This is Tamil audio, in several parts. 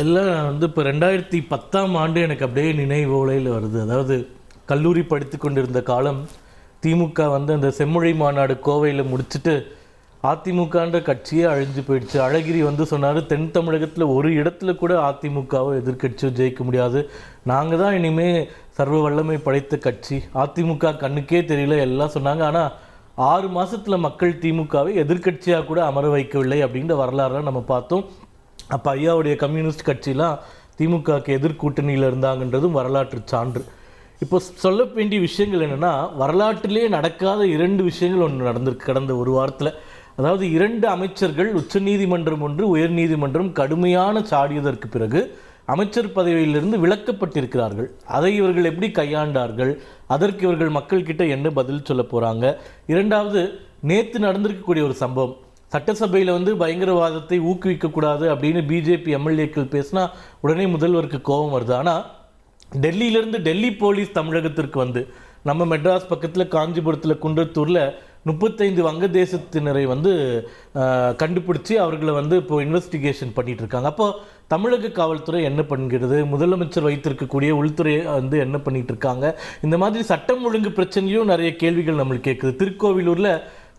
எல்லாம் இப்போ 2010ஆம் ஆண்டு எனக்கு அப்படியே நினைவோலையில் வருது. அதாவது கல்லூரி படித்து கொண்டிருந்த காலம், திமுக அந்த செம்மொழி மாநாடு கோவையில் முடிச்சுட்டு அதிமுகன்ற கட்சியே அழிஞ்சு போயிடுச்சு. அழகிரி சொன்னார், தென் தமிழகத்தில் ஒரு இடத்துல கூட அதிமுகவோ எதிர்கட்சியோ ஜெயிக்க முடியாது, நாங்கள் தான் இனிமேல் சர்வ வல்லமை படைத்த கட்சி, அதிமுக கண்ணுக்கே தெரியல எல்லாம் சொன்னாங்க. ஆனால் 6 மாதத்தில் மக்கள் திமுகவை எதிர்கட்சியாக கூட அமர வைக்கவில்லை அப்படின்ற வரலாறுலாம் நம்ம பார்த்தோம். அப்போ ஐயாவுடைய கம்யூனிஸ்ட் கட்சியெலாம் திமுகவுக்கு எதிர்கூட்டணியில் இருந்தாங்கன்றதும் வரலாற்று சான்று. இப்போ சொல்ல வேண்டிய விஷயங்கள் என்னென்னா, வரலாற்றிலே நடக்காத 2 விஷயங்கள் ஒன்று நடந்திருக்கு கடந்த ஒரு வாரத்தில். அதாவது 2 அமைச்சர்கள் உச்சநீதிமன்றம் ஒன்று உயர்நீதிமன்றம் கடுமையான சாடியதற்கு பிறகு அமைச்சர் பதவியிலிருந்து விலக்கப்பட்டிருக்கிறார்கள். அதை இவர்கள் எப்படி கையாண்டார்கள், அதற்கு இவர்கள் மக்கள்கிட்ட என்ன பதில் சொல்ல போகிறாங்க. இரண்டாவது, நேற்று நடந்திருக்கக்கூடிய ஒரு சம்பவம், சட்டசபையில் பயங்கரவாதத்தை ஊக்குவிக்கக்கூடாது அப்படின்னு பிஜேபி எம்எல்ஏக்கள் பேசினா உடனே முதல்வருக்கு கோபம் வருது. ஆனால் டெல்லியிலேருந்து டெல்லி போலீஸ் தமிழகத்திற்கு நம்ம மெட்ராஸ் பக்கத்தில் காஞ்சிபுரத்தில் குன்றத்தூரில் 35 வங்கதேசத்தினரை கண்டுபிடிச்சி அவர்களை இப்போ இன்வெஸ்டிகேஷன் பண்ணிகிட்டு இருக்காங்க. அப்போ தமிழக காவல்துறை என்ன பண்ணுகிறது, முதலமைச்சர் வைத்திருக்கக்கூடிய உள்துறை என்ன பண்ணிகிட்டு இருக்காங்க, இந்த மாதிரி சட்டம் ஒழுங்கு பிரச்சனையும் நிறைய கேள்விகள் நம்மளுக்கு கேட்குது. திருக்கோவிலூரில்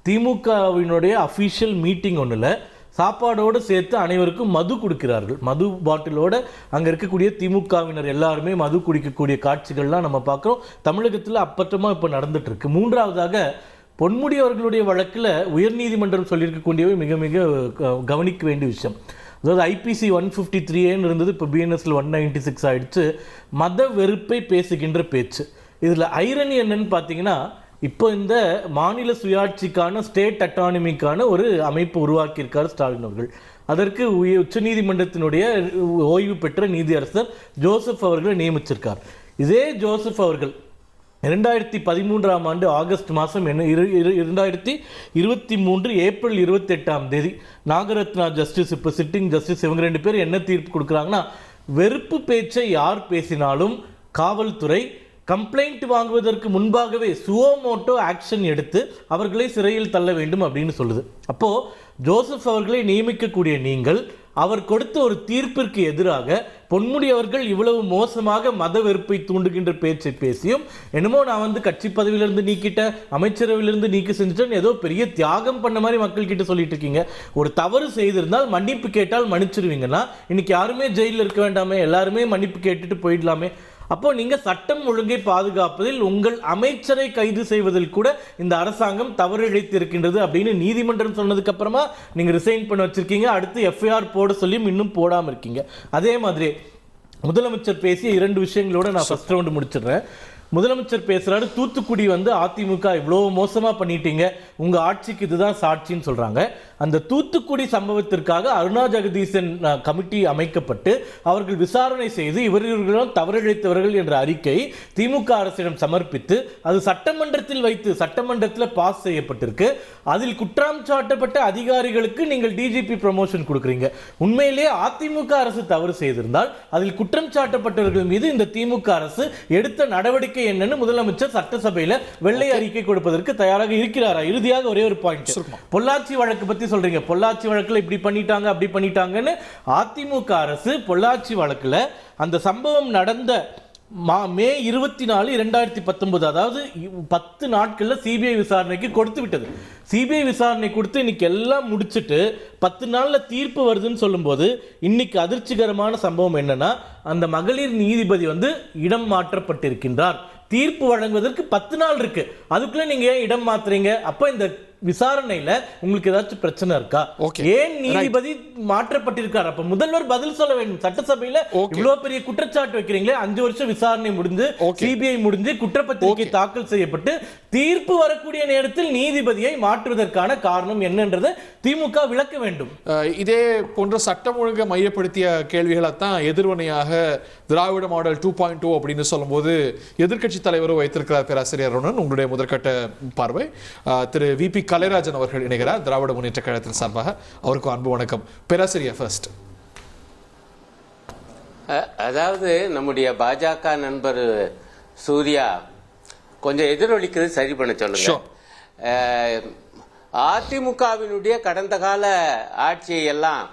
திமுகவினுடைய அஃபீஷியல் மீட்டிங் ஒன்றில் சாப்பாடோடு சேர்த்து அனைவருக்கும் மது கொடுக்கிறார்கள். மது பாட்டிலோடு அங்கே இருக்கக்கூடிய திமுகவினர் எல்லாருமே மது குடிக்கக்கூடிய காட்சிகள்லாம் நம்ம பார்க்குறோம். தமிழகத்தில் அப்பட்டமாக இப்போ நடந்துகிட்ருக்கு. மூன்றாவதாக, பொன்முடி அவர்களுடைய வழக்கில் உயர்நீதிமன்றம் சொல்லியிருக்கக்கூடியவை மிக மிக கவனிக்க வேண்டிய விஷயம். அதாவது ஐபிசி 153 இருந்தது, இப்போ பிஎன்எஸ்ல 196 ஆகிடுச்சு. மத வெறுப்பை பேசுகின்ற பேச்சு. இதில் ஐரணி என்னன்னு பார்த்தீங்கன்னா, இப்போ இந்த மாநில சுயாட்சிக்கான ஸ்டேட் அட்டானமிக்கான ஒரு அமைப்பு உருவாக்கியிருக்கார் ஸ்டாலின் அவர்கள். அதற்கு உச்சநீதிமன்றத்தினுடைய ஓய்வு பெற்ற நீதியரசர் ஜோசப் அவர்களை நியமிச்சிருக்கார். இதே ஜோசப் அவர்கள் 2013ஆம் ஆண்டு ஆகஸ்ட் மாதம் 2023 ஏப்ரல் 28ஆம் தேதி நாகரத்னா ஜஸ்டிஸ், இப்போ சிட்டிங் ஜஸ்டிஸ், இவங்க 2 பேர் என்ன தீர்ப்பு கொடுக்குறாங்கன்னா, வெறுப்பு பேச்சை யார் பேசினாலும் காவல்துறை கம்ப்ளைண்ட் வாங்குவதற்கு முன்பாகவே சுவோமோட்டோ ஆக்ஷன் எடுத்து அவர்களை சிறையில் தள்ள வேண்டும் அப்படின்னு சொல்லுது. அப்போது ஜோசப் அவர்களை நியமிக்கக்கூடிய நீங்கள் அவர் கொடுத்த ஒரு தீர்ப்பிற்கு எதிராக பொன்முடி அவர்கள் இவ்வளவு மோசமாக மத வெறுப்பை தூண்டுகின்ற பேச்சை பேசியும், என்னமோ நான் கட்சி பதவியிலிருந்து நீக்கிட்டேன், அமைச்சரவையிலிருந்து நீக்கி செஞ்சுட்டேன், ஏதோ பெரிய தியாகம் பண்ண மாதிரி மக்கள் கிட்ட சொல்லிட்டு இருக்கீங்க. ஒரு தவறு செய்திருந்தால் மன்னிப்பு கேட்டால் மன்னிச்சிருவீங்கன்னா இன்னைக்கு யாருமே ஜெயிலில் இருக்க வேண்டாமே, எல்லாருமே மன்னிப்பு கேட்டுட்டு போயிடலாமே. அப்போ நீங்கள் சட்டம் ஒழுங்கை பாதுகாப்பதில் உங்கள் அமைச்சரை கைது செய்வதில் கூட இந்த அரசாங்கம் தவறிழைத்து இருக்கின்றது அப்படின்னு நீதிமன்றம் சொன்னதுக்கு அப்புறமா நீங்கள் ரிசைன் பண்ண வச்சிருக்கீங்க. அடுத்து எஃப்ஐஆர் போட சொல்லியும் இன்னும் போடாமல் இருக்கீங்க. அதே மாதிரி முதலமைச்சர் பேசிய 2 விஷயங்களோட நான் ஃபர்ஸ்ட் ரவுண்டு முடிச்சிடுறேன். முதலமைச்சர் பேசுகிறாரு, தூத்துக்குடி அதிமுக இவ்வளோ மோசமாக பண்ணிட்டீங்க, உங்கள் ஆட்சிக்கு இதுதான் சாட்சின்னு சொல்கிறாங்க. அந்த தூத்துக்குடி சம்பவத்திற்காக அருணா ஜெகதீசன் கமிட்டி அமைக்கப்பட்டு அவர்கள் விசாரணை செய்து இவர்களும் தவறிழைத்தவர்கள் என்ற அறிக்கை திமுக அரசிடம் சமர்ப்பித்து அது சட்டமன்றத்தில் வைத்து சட்டமன்றத்தில் பாஸ் செய்யப்பட்டிருக்கு. அதில் குற்றம் சாட்டப்பட்ட அதிகாரிகளுக்கு நீங்கள் டிஜிபி ப்ரமோஷன் கொடுக்குறீங்க. உண்மையிலேயே அதிமுக அரசு தவறு செய்திருந்தால் அதில் குற்றம் சாட்டப்பட்டவர்கள் மீது இந்த திமுக அரசு எடுத்த நடவடிக்கை என்னன்னு முதலமைச்சர் சட்டசபையில் வெள்ளை அறிக்கை கொடுப்பதற்கு தயாராக இருக்கிறாரா? இறுதியாக ஒரே ஒரு பாயிண்ட், பொள்ளாச்சி வழக்கு பத்தி சொல்றீங்க, பொள்ளாச்சி வழக்குல இப்படி பண்ணிட்டாங்க அப்படி பண்ணிட்டாங்கன்னு. அதிமுக அரசு பொள்ளாச்சி வழக்குல அந்த சம்பவம் நடந்த மே 24, 2019, அதாவது 10 நாட்களில் சிபிஐ விசாரணைக்கு கொடுத்து விட்டது. சிபிஐ விசாரணை கொடுத்து இன்னைக்கு எல்லாம் முடிச்சுட்டு 10 நாளில் தீர்ப்பு வருதுன்னு சொல்லும்போது இன்னைக்கு அதிர்ச்சிகரமான சம்பவம் என்னன்னா, அந்த மகளிர் நீதிபதி இடம் மாற்றப்பட்டிருக்கின்றார். தீர்ப்பு வழங்குவதற்கு 10 நாள் இருக்கு, அதுக்குள்ள நீங்க ஏன் இடம் மாத்துறீங்க? அப்ப இந்த விசாரணையில உங்களுக்கு ஏதாச்சும் பிரச்சனை இருக்கா? ஏன் நீதிபதி மாற்றப்பட்டிருக்கார்? அப்ப முதல்வர் பதில் சொல்ல வேண்டும். சட்டசபையில இவ்வளவு பெரிய குற்றச்சாட்டு வைக்கிறீங்களே, 5 வருஷம் விசாரணை முடிந்து சிபிஐ முடிஞ்சு குற்றப்பத்திரிகை தாக்கல் செய்யப்பட்டு தீர்ப்பு வரக்கூடிய நேரத்தில் நீதிபதியை மாற்றுவதற்கான காரணம் என்னன்றது திமுக விளக்க வேண்டும். இதே போன்ற சட்டம் ஒழுங்கை மையப்படுத்திய கேள்விகளைத்தான் எதிர்வனையாக திராவிட மாடல் 2.0 அப்படின்னு சொல்லும்போது எதிர்க்கட்சி தலைவரும் வைத்திருக்கிறார் பேராசிரியர் அருணன். உங்களுடைய முதற்கட்ட பார்வை. திரு விபி கலைராஜன் அவர்கள் இணைகிறார் திராவிட முன்னேற்ற கழகத்தின் சார்பாக. அவருக்கு அன்பு வணக்கம். பேராசிரியர் ஃபர்ஸ்ட். அதாவது நம்முடைய பாஜக நண்பர் சூர்யா கொஞ்சம் எதிரொலிக்கிறது சரி பண்ண சொல்லுங்க. அதிமுகவினுடைய கடந்த கால ஆட்சியை எல்லாம்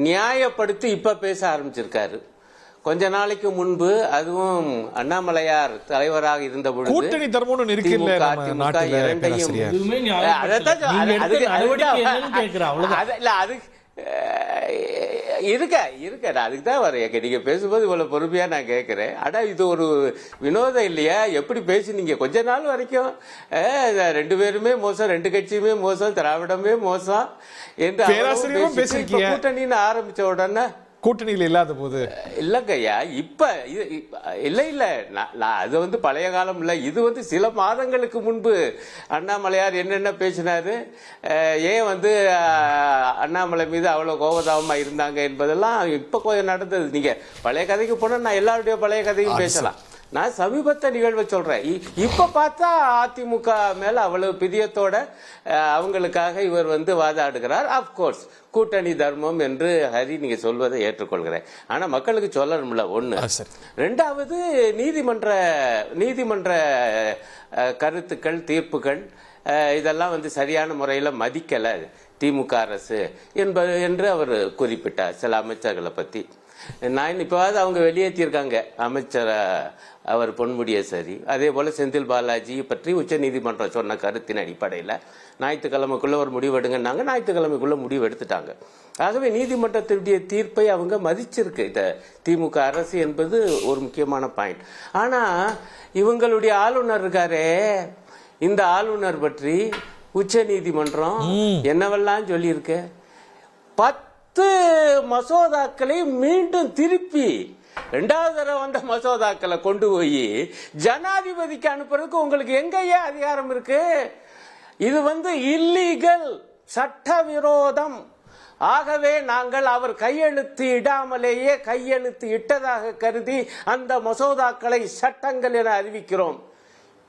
நியாயப்படுத்தி இப்ப பேச ஆரம்பிச்சிருக்காரு. கொஞ்ச நாளைக்கு முன்பு அதுவும் அண்ணாமலையார் தலைவராக இருந்த பொழுது கூட்டணி தர்மம்னு இருக்கு இல்ல நம்ம நாட்டுல பேராசிரியர். எதுவுமே நியாயப்படுத்தல. நீங்க எடுத்த நடவடிக்கை என்னன்னு கேக்குறேன், அவ்வளவுதான். அது இருக்க அதுக்கு தான் வரேன். நீங்க பேசும்போது இவ்வளவு பொறுமையா நான் கேட்கிறேன். ஆனா இது ஒரு வினோதம் இல்லையா? எப்படி பேசுனீங்க கொஞ்ச நாள் வரைக்கும்? ரெண்டு பேருமே மோசம், ரெண்டு கட்சியுமே மோசம், திராவிடமே மோசம் என்று கூட்டணின்னு ஆரம்பிச்ச உடனே கூட்டணியில் இல்லாத போது இல்லங்கய்யா, இப்ப இல்ல அது வந்து பழைய காலம் இல்ல. இது வந்து சில மாதங்களுக்கு முன்பு அண்ணாமலையார் என்னென்ன பேசினாரு, ஏன் வந்து அண்ணாமலை மீது அவ்வளவு கோபதாபமா இருந்தாங்க என்பதெல்லாம் இப்ப கொஞ்சம் நடந்தது. நீங்க பழைய கதைக்கு போனா நான் எல்லாருடைய பழைய கதையும் பேசலாம். நான் சமீபத்த நிகழ்வை சொல்றேன். இப்ப பார்த்தா அதிமுக மேல அவ்வளவு பிரியத்தோட அவங்களுக்காக இவர் வந்து வாதாடுகிறார். அப்கோர்ஸ் கூட்டணி தர்மம் என்று ஹரி நீங்க சொல்வதை ஏற்றுக்கொள்கிறேன். ஆனா மக்களுக்கு சொல்லணும்ல ஒண்ணு. ரெண்டாவது, நீதிமன்ற கருத்துக்கள், தீர்ப்புகள் இதெல்லாம் வந்து சரியான முறையில் மதிக்கல திமுக அரசு என்று அவர் குறிப்பிட்டார். சில அமைச்சர்களை பத்தி நான் இப்போவாது அவங்க வெளியேற்றியிருக்காங்க அமைச்சர் அவர் பொன்முடியை. சரி, அதே போல செந்தில் பாலாஜி பற்றி உச்ச நீதிமன்றம் சொன்ன கருத்தின் அடிப்படையில் ஞாயிற்றுக்கிழமைக்குள்ள ஒரு முடிவு எடுங்கன்னாங்க. ஞாயிற்றுக்கிழமைக்குள்ள முடிவு எடுத்துட்டாங்க. ஆகவே நீதிமன்றத்தினுடைய தீர்ப்பை அவங்க மதிச்சிருக்கு இந்த திமுக அரசு என்பது ஒரு முக்கியமான பாயிண்ட். ஆனா இவங்களுடைய ஆளுநர் இருக்காரே, இந்த ஆளுநர் பற்றி உச்ச நீதிமன்றம் என்னவெல்லாம் சொல்லியிருக்கு. 10 மசோதாக்களை மீண்டும் திருப்பி 2வது தடவை வந்த மசோதாக்களை கொண்டு போய் ஜனாதிபதிக்கு அனுப்புறதுக்கு உங்களுக்கு எங்கேயே அதிகாரம் இருக்கு? இது வந்து இல்லீகல், சட்டவிரோதம். ஆகவே நாங்கள் அவர் கையெழுத்து இடாமலேயே கையெழுத்து இட்டதாக கருதி அந்த மசோதாக்களை சட்டங்கள் என அறிவிக்கிறோம்.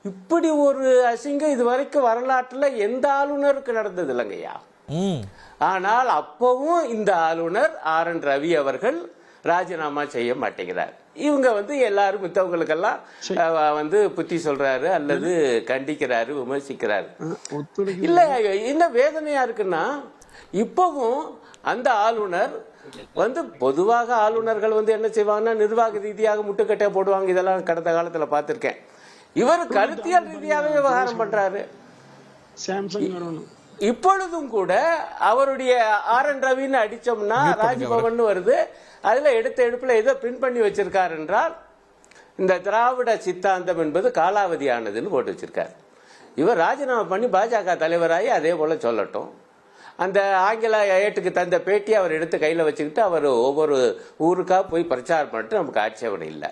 இப்படி ஒரு அசிங்கம் இதுவரைக்கும் வரலாற்றுல எந்த ஆளுநருக்கு நடந்தது இல்லைங்கய்யா. ஆனால் அப்பவும் இந்த ஆளுநர் RN ரவி அவர்கள் ராஜினாமா செய்ய மாட்டேங்கிறார். இவங்க வந்து எல்லாரும் மித்தவங்களுக்கெல்லாம் வந்து புத்தி சொல்றாரு அல்லது கண்டிக்கிறாரு, விமர்சிக்கிறாரு. இல்ல என்ன வேதனையா இருக்குன்னா, இப்பவும் அந்த ஆளுநர் வந்து பொதுவாக ஆளுநர்கள் வந்து என்ன செய்வாங்கன்னா நிர்வாக ரீதியாக முட்டுக்கட்டை போடுவாங்க. இதெல்லாம் கடந்த காலத்துல பார்த்திருக்கேன். இவர் கருத்தியல் ரீதியாக விவகாரம் பண்றாரு. இப்பொழுதும் கூட அவருடைய RN ரவின்னு அடிச்சோம்னா ராஜ்பவன் வருது. அதுல எடுப்புல ஏதோ பிரிண்ட் பண்ணி வச்சிருக்காரு என்றால் இந்த திராவிட சித்தாந்தம் என்பது காலாவதியானதுன்னு போட்டு வச்சிருக்காரு. இவர் ராஜினாமா பண்ணி பாஜக தலைவராகி அதே போல சொல்லட்டும். அந்த ஆங்கில ஏட்டுக்கு தந்த பேட்டி அவர் எடுத்து கையில வச்சுக்கிட்டு அவர் ஒவ்வொரு ஊருக்கா போய் பிரச்சாரம் பண்ணிட்டு நமக்கு ஆட்சேபனை இல்லை.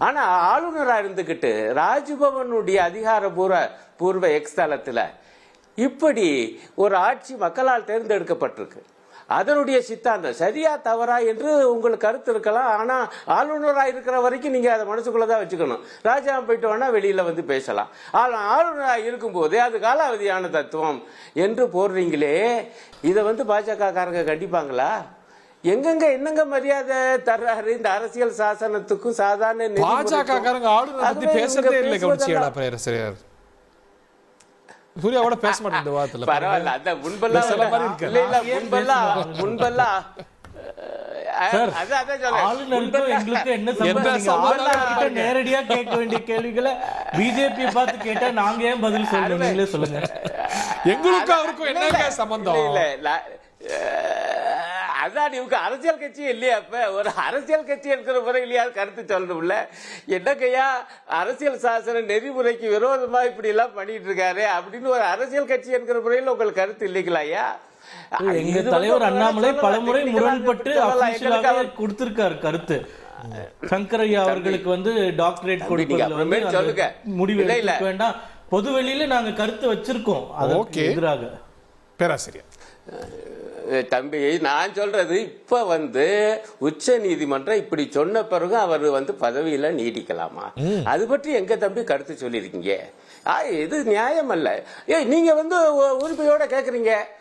ஆனா ஆளுநரா இருந்துகிட்டு ராஜ்பவனுடைய அதிகாரபூர்வ எக்ஸ் தளத்துல இப்படி ஒரு ஆட்சி மக்களால் தேர்ந்தெடுக்கப்பட்டிருக்கு. அதனுடைய சித்தாந்தம் சரியா தவறா என்று உங்களுக்கு கருத்து இருக்கலாம். ஆனா ஆளுநராக இருக்கிற வரைக்கும் நீங்க அதை மனசுக்குள்ளதான் வச்சுக்கணும். ராஜினாமா போயிட்டு வேணா வெளியில வந்து பேசலாம். ஆளுநராக இருக்கும் போதே அது காலாவதியான தத்துவம் என்று போடுறீங்களே, இதை வந்து பாஜக காரங்க கண்டிப்பாங்களா? எங்கெங்க என்னங்க மரியாதை தர்றாரு இந்த அரசியல் சாசனத்துக்கும் சாதாரண பாஜக காரங்க ஆளுநர் பத்தி பேசவே இல்லை. கவனிச்சியடா பேராசிரியர் சூர்யாவோட பேச மாட்டேன் இந்த வாரத்துல. பரவாயில்ல, அந்த முன்பெல்லாம் நேரடியா கேட்க வேண்டிய கேள்விகளை பிஜேபி பார்த்து கேட்டா நாங்க ஏன் பதில் சொல்றீங்களே சொல்லுங்க. எங்களுக்கும் அவருக்கும் என்ன சம்பந்தம்? அதான் இவங்க அரசியல் கட்சி இல்லையா? இப்ப ஒரு அரசியல் கட்சி இருக்கிற முறையிலேயாவது கருத்து சொல்லணும்ல. என்னக்கையா அரசியல் சாசன நெறிமுறைக்கு விரோதமா இப்படி எல்லாம் பண்ணிட்டு இருக்காரு அப்படின்னு ஒரு அரசியல் கட்சி என்கிற முறையில் உங்களுக்கு கருத்து இல்லைங்களாயா? எங்க தலைவர் அண்ணாமலை பலமுறை முரண்பட்டு கொடுத்திருக்காரு கருத்து. சங்கரையா அவர்களுக்கு வந்து டாக்டரேட் கொடுக்க முடிவு வேண்டாம், பொது வெளியில நாங்க கருத்து வச்சிருக்கோம். அதற்கு எதிராக பேராசிரியர் தம்பி நான் சொல்றது, இப்ப வந்து உச்ச நீதிமன்றம் இப்படி சொன்ன பிறகு அவர் வந்து பதவியில நீடிக்கலாமா? அது பற்றி எங்க தம்பி கருத்து சொல்லிருக்கீங்க? இது நியாயம் அல்ல. நீங்க வந்து உரிமையோட கேக்குறீங்க,